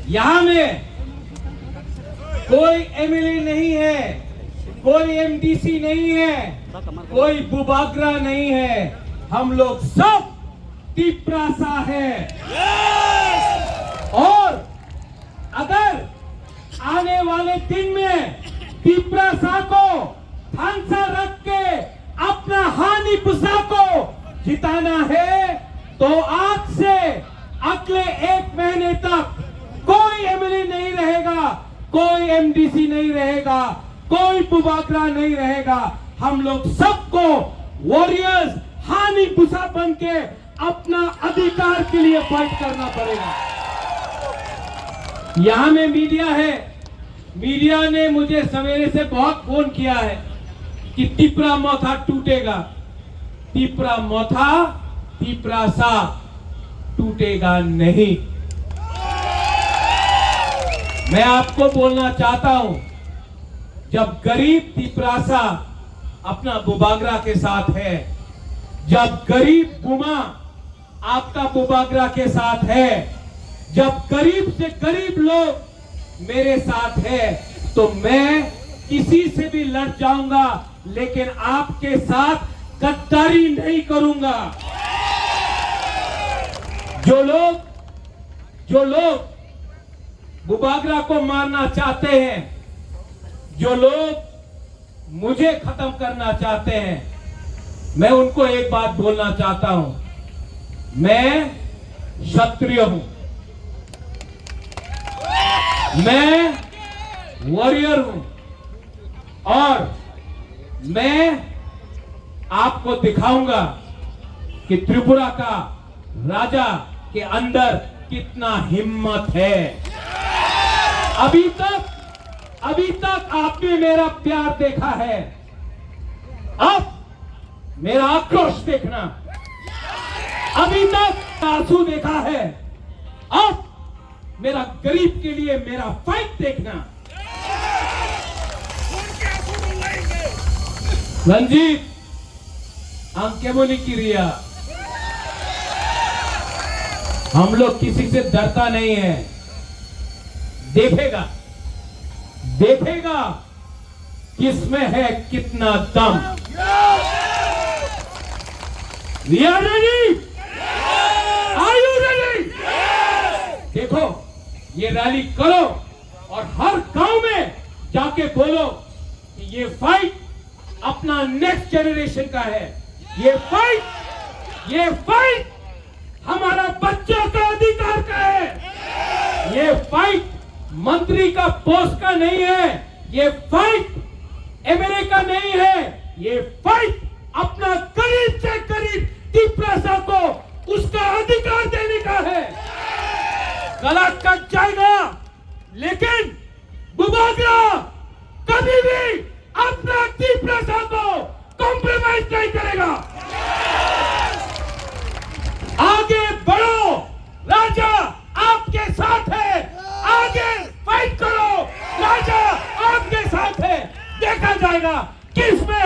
यहां में कोई एमएलए नहीं है, कोई एमडीसी नहीं है, कोई बुबागरा नहीं है, हम लोग सब तिपरासा है। और अगर आने वाले दिन में तिपरासा को थानसा रख के अपना हानि पुसा को जिताना है तो आज से अगले 1 महीने तक कोई एमएलए नहीं रहेगा, कोई एमडीसी नहीं रहेगा, कोई बुबागरा नहीं रहेगा। हम लोग सबको वॉरियर्स हानि पुसा बन के अपना अधिकार के लिए फाइट करना पड़ेगा। यहां में मीडिया है, मीडिया ने मुझे सवेरे से बहुत फोन किया है कि तिपरा मोथा टूटेगा। तिपरा मोथा तिपरासा टूटेगा नहीं। मैं आपको बोलना चाहता हूं, जब गरीब तिपरासा अपना बुबागरा के साथ है, जब गरीब गुमा आपका बुबागरा के साथ है, जब गरीब से गरीब लोग मेरे साथ है, तो मैं किसी से भी लड़ जाऊंगा, लेकिन आपके साथ गद्दारी नहीं करूंगा। जो लोग बुबागरा को मारना चाहते हैं, जो लोग मुझे खत्म करना चाहते हैं, मैं उनको एक बात बोलना चाहता हूं, मैं क्षत्रिय हूं, मैं वॉरियर हूं और मैं आपको दिखाऊंगा कि त्रिपुरा का राजा के अंदर कितना हिम्मत है। अभी तक आपने मेरा प्यार देखा है, अब मेरा आक्रोश देखना। अभी तक आंसू देखा है, अब मेरा गरीब के लिए मेरा फाइट देखना। रंजीत अंकेमुनि की रिया, हम लोग किसी से डरता नहीं है। देखेगा किसमें है कितना दम। We are ready? Are you ready? देखो, ये रैली करो और हर गांव में जाके बोलो कि ये फाइट अपना नेक्स्ट जनरेशन का है। ये फाइट हमारा बच्चों का अधिकार का है। ये फाइट मंत्री का पोस्ट का नहीं है, ये फाइट एमएलए का नहीं है, ये फाइट अपना गरीब से गरीब तिपरासा को उसका अधिकार देने का है। गला कट जाएगा, लेकिन बुबागरा कभी भी अपना तिपरासा को कॉम्प्रोमाइज नहीं करेगा। आगे बढ़ो, राजा आपके साथ है, आगे फाइट करो, राजा आपके साथ है। देखा जाएगा किसमें